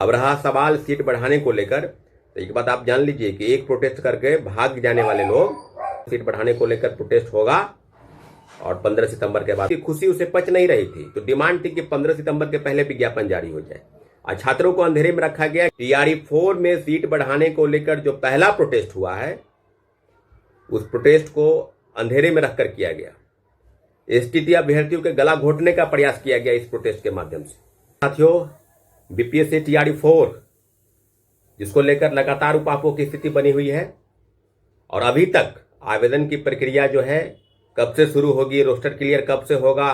अब रहा सवाल सीट बढ़ाने को लेकर, तो एक बात आप जान लीजिए कि एक प्रोटेस्ट करके भाग जाने वाले लोग, सीट बढ़ाने को लेकर प्रोटेस्ट होगा और 15 सितंबर के बाद की खुशी उसे पच नहीं रही थी, तो डिमांड थी कि 15 सितंबर के पहले विज्ञापन जारी हो जाए। और छात्रों को अंधेरे में रखा गया। टीआरई 4 में सीट बढ़ाने को लेकर जो पहला प्रोटेस्ट हुआ है, उस प्रोटेस्ट को अंधेरे में रखकर किया गया। एसटीटी अभ्यर्थियों के गला घोटने का प्रयास किया गया इस प्रोटेस्ट के माध्यम से। साथियों, बीपीएससी टीआरई 4 जिसको लेकर लगातार उपापों की स्थिति बनी हुई है और अभी तक आवेदन की प्रक्रिया जो है कब से शुरू होगी, रोस्टर क्लियर कब से होगा,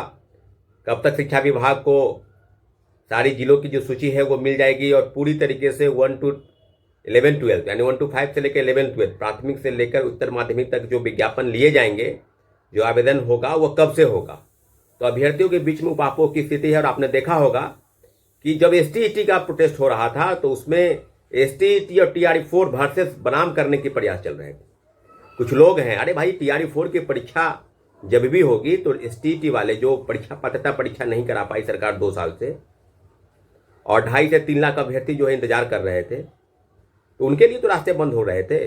कब तक शिक्षा विभाग को सारी जिलों की जो सूची है वो मिल जाएगी और पूरी तरीके से 1 to 11 12 यानी 1 to 5 से लेकर 11 12 प्राथमिक से लेकर उत्तर माध्यमिक तक जो विज्ञापन लिए जाएंगे, जो आवेदन होगा वो कब से होगा। तो अभ्यर्थियों के बीच में उपापों की स्थिति है। और आपने देखा होगा कि जब एसटीईटी का प्रोटेस्ट हो रहा था तो उसमें एसटीईटी और टीआरई 4 वर्सेस बनाम करने की प्रयास चल रहे थे। कुछ लोग हैं, अरे भाई टीआरई 4 की परीक्षा जब भी होगी तो एसटीईटी वाले जो परीक्षा पात्रता परीक्षा नहीं करा पाई सरकार 2 साल से, और 2.5 से 3 लाख अभ्यर्थी जो है इंतजार कर रहे थे, तो उनके लिए तो रास्ते बंद हो रहे थे।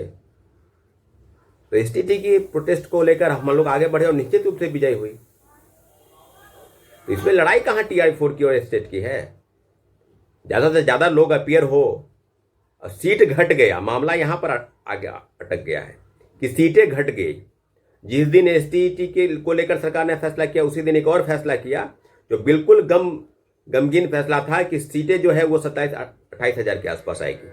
तो एसटीईटी की प्रोटेस्ट को लेकर हम लोग आगे बढ़े और निश्चित रूप से विजय हुई। तो इसमें लड़ाई कहाँ टीआरई 4 की और स्टेट की है। ज्यादा से ज्यादा लोग अपीयर हो, सीट घट गया, मामला यहां पर आगे अटक गया है कि सीटें घट गई। जिस दिन एसटीईटी के को लेकर सरकार ने फैसला किया, उसी दिन एक और फैसला किया जो बिल्कुल गमगीन फैसला था कि सीटें जो है वो 27-28 हजार के आसपास आएगी।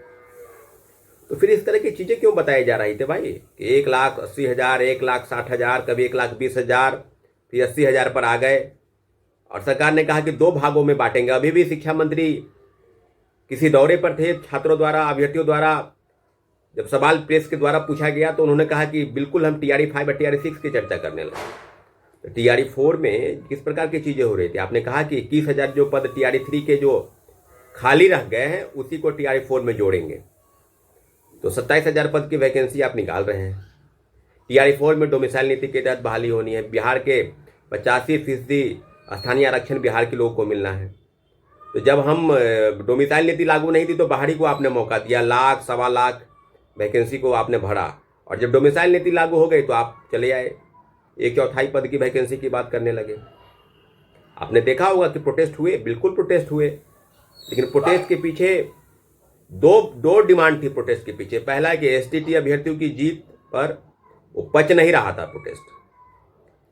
तो फिर इस तरह की चीजें क्यों बताई जा रही थी भाई कि 1,80,000, 1,60,000, कभी 1,20,000, फिर 80,000 पर आ गए और सरकार ने कहा कि 2 भागों में बांटेंगे। अभी भी शिक्षा मंत्री किसी दौरे पर थे, छात्रों द्वारा, अभ्यर्थियों द्वारा जब सवाल प्रेस के द्वारा पूछा गया तो उन्होंने कहा कि बिल्कुल हम टीआरई 5 और टीआरई 6 की चर्चा करने लगे। तो टीआरई 4 में किस प्रकार की चीजें हो रही थी। आपने कहा कि 21,000 जो पद टीआरई 3 के जो खाली रह गए हैं उसी को टीआरई 4 में जोड़ेंगे, तो 27,000 पद की वैकेंसी आप निकाल रहे हैं। टीआरई 4 में डोमिसाइल नीति के तहत बहाली होनी है। बिहार के 85% स्थानीय आरक्षण बिहार के लोगों को मिलना है। तो जब हम डोमिसाइल नीति लागू नहीं थी तो बाहरी को आपने मौका दिया, 1,00,000 सवा लाख वैकेंसी को आपने भरा, और जब डोमिसाइल नीति लागू हो गई तो आप चले आए 1/4 पद की वैकेंसी की बात करने लगे। आपने देखा होगा कि प्रोटेस्ट हुए, बिल्कुल प्रोटेस्ट हुए, लेकिन प्रोटेस्ट के पीछे दो डिमांड थी। प्रोटेस्ट के पीछे पहला है कि एसटीटी अभ्यर्थियों की जीत पर वो पच नहीं रहा था। प्रोटेस्ट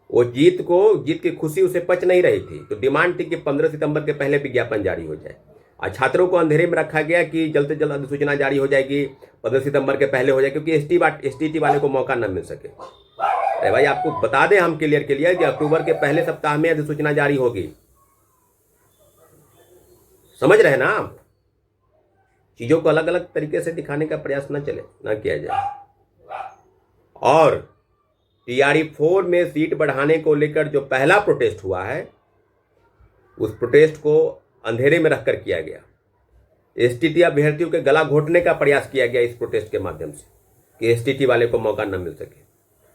वो जीत की खुशी उसे पच नहीं रही थी, तो डिमांड थी कि 15 सितंबर के पहले विज्ञापन जारी हो जाए। और छात्रों को अंधेरे में रखा गया कि जल्द से जल्द अधिसूचना जारी हो जाएगी, 15 सितंबर के पहले हो जाए, क्योंकि एसटीटी वाले को मौका न मिल सके। अरे भाई, आपको बता दें हम क्लियर के लिए कि अक्टूबर के पहले सप्ताह में अधिसूचना जारी होगी। समझ रहे ना आप? चीजों को अलग अलग तरीके से दिखाने का प्रयास न किया जाए। और टीआरई 4 में सीट बढ़ाने को लेकर जो पहला प्रोटेस्ट हुआ है, उस प्रोटेस्ट को अंधेरे में रखकर किया गया। एसटीटी अभ्यर्थियों के गला घोटने का प्रयास किया गया इस प्रोटेस्ट के माध्यम से कि एसटीटी वाले को मौका न मिल सके,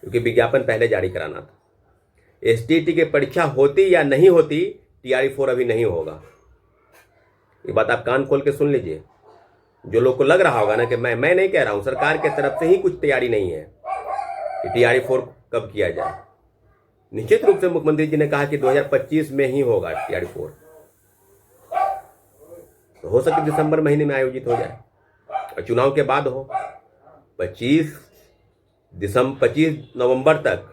क्योंकि विज्ञापन पहले जारी कराना था। एसटीटी की परीक्षा होती या नहीं होती, टीआरई 4 अभी नहीं होगा। ये बात आप कान खोल के सुन लीजिए। जो लोग को लग रहा होगा ना कि मैं नहीं कह रहा हूं, सरकार के तरफ से ही कुछ तैयारी नहीं है कि टीआरई 4 कब किया जाए। निश्चित रूप से मुख्यमंत्री जी ने कहा कि 2025 में ही होगा टीआरई 4, तो हो सके दिसंबर महीने में आयोजित हो जाए और चुनाव के बाद हो। 25 नवंबर तक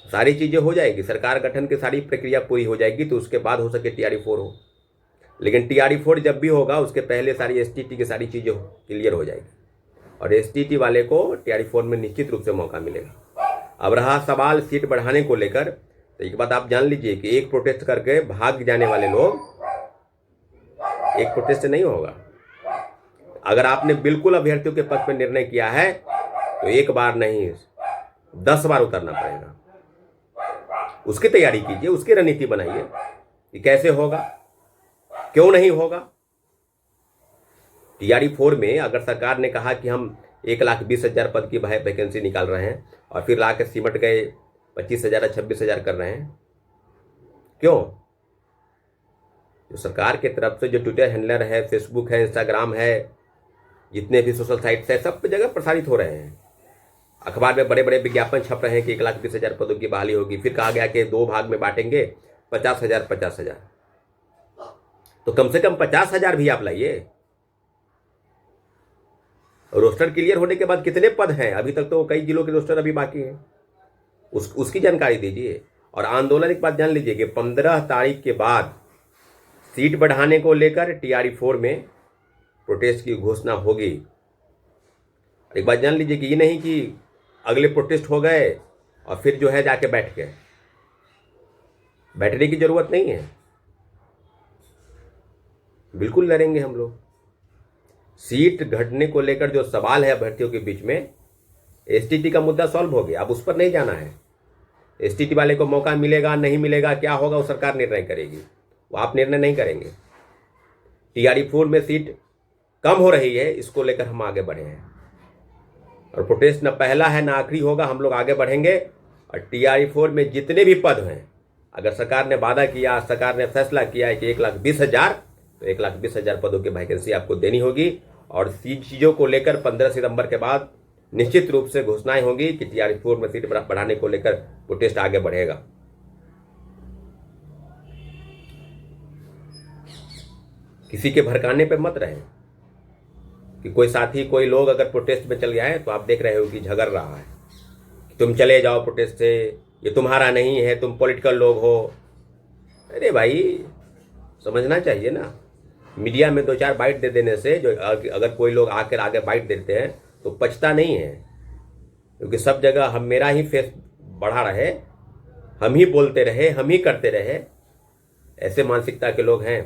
सारी चीजें हो जाएगी, सरकार गठन की सारी प्रक्रिया पूरी हो जाएगी, तो उसके बाद हो सके टीआरई 4 हो। लेकिन टीआरई 4 जब भी होगा उसके पहले सारी एसटीटी की सारी चीजें क्लियर हो जाएगी और एसटीटी वाले को टीआरई 4 में निश्चित रूप से मौका मिलेगा। अब रहा सवाल सीट बढ़ाने को लेकर, तो एक बात आप जान लीजिए कि एक प्रोटेस्ट करके भाग जाने वाले लोग, एक प्रोटेस्ट नहीं होगा। अगर आपने बिल्कुल अभ्यर्थियों के पक्ष में निर्णय किया है तो एक बार नहीं 10 बार उतरना पड़ेगा। उसकी तैयारी कीजिए, उसकी रणनीति बनाइए कि कैसे होगा, क्यों नहीं होगा। टीआरई 4 में अगर सरकार ने कहा कि हम 1,20,000 पद की वैकेंसी निकाल रहे हैं और फिर ला के सिमट गए 25,000 26,000 कर रहे हैं, क्यों? जो सरकार की तरफ से जो ट्विटर हैंडलर है, फेसबुक है, इंस्टाग्राम है, जितने भी सोशल साइट्स है, सब जगह प्रसारित हो रहे हैं। अखबार में बड़े बड़े विज्ञापन छप रहे हैं कि 1,20,000 पदों की बहाली होगी। फिर कहा गया कि 2 भाग में बांटेंगे, 50,000 50,000। तो कम से कम 50,000 भी आप लाइए। रोस्टर क्लियर होने के बाद कितने पद हैं? अभी तक तो कई जिलों के रोस्टर अभी बाकी हैं, उसकी जानकारी दीजिए। और आंदोलन एक बात जान लीजिए कि 15 तारीख के बाद सीट बढ़ाने को लेकर TRE 4 में प्रोटेस्ट की घोषणा होगी। एक बात जान लीजिए कि ये नहीं कि अगले प्रोटेस्ट हो गए और फिर जो है जाके बैठ गए। बैठने की जरूरत नहीं है, बिल्कुल लड़ेंगे हम लोग। सीट घटने को लेकर जो सवाल है अभ्यर्थियों के बीच में, STT का मुद्दा सॉल्व हो गया, अब उस पर नहीं जाना है। STT वाले को मौका मिलेगा नहीं मिलेगा, क्या होगा, वो सरकार निर्णय करेगी, वो आप निर्णय नहीं करेंगे। TRE 4 में सीट कम हो रही है, इसको लेकर हम आगे बढ़े हैं और प्रोटेस्ट न पहला है न आखिरी होगा। हम लोग आगे बढ़ेंगे और TRE 4 में जितने भी पद हैं, अगर सरकार ने वादा किया, सरकार ने फैसला किया है कि 1,20,000, तो 1,20,000 पदों की वैकेंसी आपको देनी होगी। और चीज़ों को लेकर 15 सितंबर के बाद निश्चित रूप से घोषणाएं होंगी कि TRE 4 में सीट बढ़ाने को लेकर प्रोटेस्ट आगे बढ़ेगा। किसी के भड़काने पे मत रहे कि कोई साथी, कोई लोग अगर प्रोटेस्ट में चल गया है तो आप देख रहे हो कि झगड़ रहा है, तुम चले जाओ प्रोटेस्ट से, ये तुम्हारा नहीं है, तुम पॉलिटिकल लोग हो। अरे भाई, समझना चाहिए ना। मीडिया में 2-4 बाइट दे देने से जो अगर कोई लोग आकर आगे बाइट देते हैं तो पछता नहीं है, क्योंकि सब जगह हम मेरा ही फेस बढ़ा रहे, हम ही बोलते रहे, हम ही करते रहे, ऐसे मानसिकता के लोग हैं।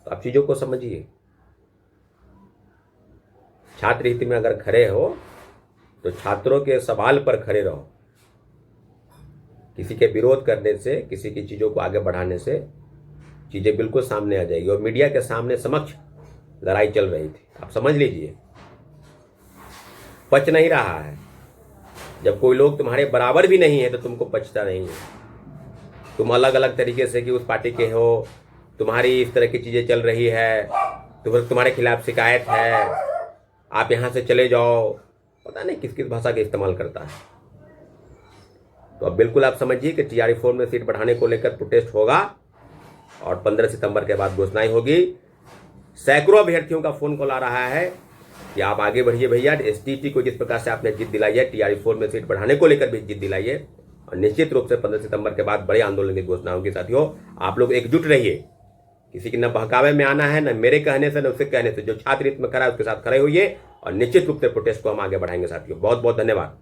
तो आप चीज़ों को समझिए। छात्र हित में अगर खड़े हो तो छात्रों के सवाल पर खड़े रहो। किसी के विरोध करने से, किसी की चीज़ों को आगे बढ़ाने से चीज़ें बिल्कुल सामने आ जाएगी। और मीडिया के सामने समक्ष लड़ाई चल रही थी, आप समझ लीजिए, पच नहीं रहा है। जब कोई लोग तुम्हारे बराबर भी नहीं है तो तुमको पचता नहीं है। तुम अलग अलग तरीके से कि उस पार्टी के हो, तुम्हारी इस तरह की चीज़ें चल रही है, तुम्हारे खिलाफ शिकायत है, आप यहाँ से चले जाओ, पता नहीं किस किस भाषा का इस्तेमाल करता है। तो अब बिल्कुल आप समझिए कि TRE 4 में सीट बढ़ाने को लेकर प्रोटेस्ट होगा और 15 सितंबर के बाद घोषणाएं होगी। सैकड़ों अभ्यर्थियों का फोन कॉल आ रहा है कि आप आगे बढ़िए भैया। STT को जिस प्रकार से आपने जीत दिलाई है, TRE 4 में सीट बढ़ाने को लेकर भी जीत दिलाई है और निश्चित रूप से 15 सितंबर के बाद बड़े आंदोलन की घोषणा होगी। साथियों, आप लोग एकजुट रहिए। किसी की न बहकावे में आना है, न मेरे कहने से न उसके कहने से। जो छात्र हित में खड़ा है उसके साथ खड़े होइए और निश्चित रूप से प्रोटेस्ट को हम आगे बढ़ाएंगे। साथियों, बहुत बहुत धन्यवाद।